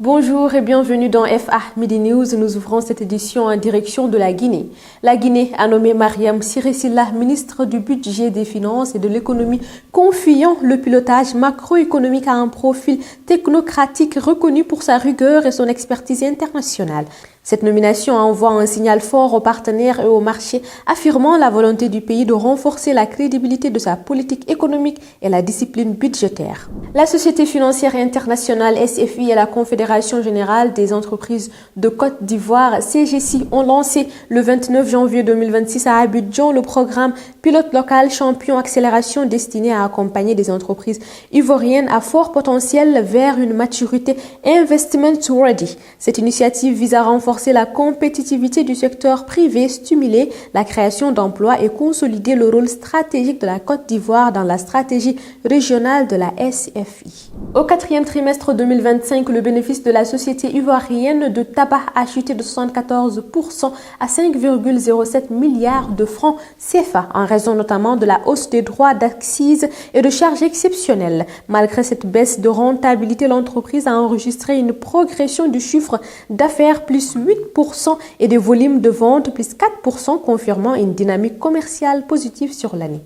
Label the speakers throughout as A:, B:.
A: Bonjour et bienvenue dans FA Midi News. Nous ouvrons cette édition en direction de la Guinée. La Guinée a nommé Mariam Siré Sylla ministre du Budget, des Finances et de l'Économie, confiant le pilotage macroéconomique à un profil technocratique reconnu pour sa rigueur et son expertise internationale. Cette nomination envoie un signal fort aux partenaires et aux marchés, affirmant la volonté du pays de renforcer la crédibilité de sa politique économique et la discipline budgétaire. La Société financière internationale SFI et la Confédération générale des entreprises de Côte d'Ivoire CGC ont lancé le 29 janvier 2026 à Abidjan le programme Pilote local champion accélération destiné à accompagner des entreprises ivoiriennes à fort potentiel vers une maturité investment ready. Cette initiative vise à renforcer la compétitivité du secteur privé, stimuler la création d'emplois et consolider le rôle stratégique de la Côte d'Ivoire dans la stratégie régionale de la SFI. Au quatrième trimestre 2025, le bénéfice de la société ivoirienne de tabac a chuté de 74% à 5,07 milliards de francs CFA, en raison notamment de la hausse des droits d'accise et de charges exceptionnelles. Malgré cette baisse de rentabilité, l'entreprise a enregistré une progression du chiffre d'affaires plus 8% et des volumes de vente plus 4%, confirmant une dynamique commerciale positive sur l'année.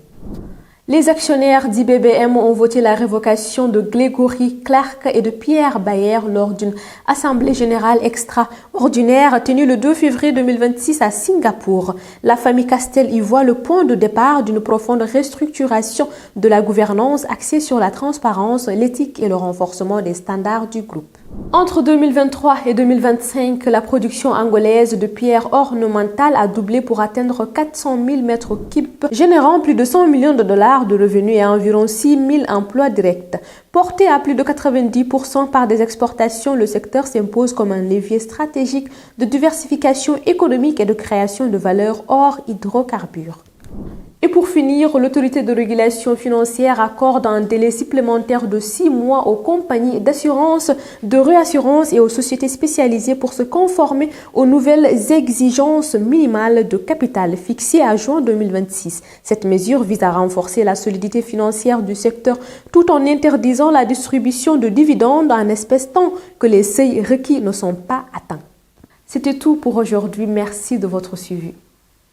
A: Les actionnaires d'IBBM ont voté la révocation de Grégory Clark et de Pierre Bayer lors d'une assemblée générale extraordinaire tenue le 2 février 2026 à Singapour. La famille Castel y voit le point de départ d'une profonde restructuration de la gouvernance axée sur la transparence, l'éthique et le renforcement des standards du groupe. Entre 2023 et 2025, la production angolaise de pierres ornementales a doublé pour atteindre 400 000 mètres cubes, générant plus de 100 millions de dollars de revenus et environ 6 000 emplois directs. Porté à plus de 90% par des exportations, le secteur s'impose comme un levier stratégique de diversification économique et de création de valeur hors hydrocarbures. Et pour finir, l'autorité de régulation financière accorde un délai supplémentaire de 6 mois aux compagnies d'assurance, de réassurance et aux sociétés spécialisées pour se conformer aux nouvelles exigences minimales de capital fixées à juin 2026. Cette mesure vise à renforcer la solidité financière du secteur tout en interdisant la distribution de dividendes en espèces tant que les seuils requis ne sont pas atteints. C'était tout pour aujourd'hui. Merci de votre suivi.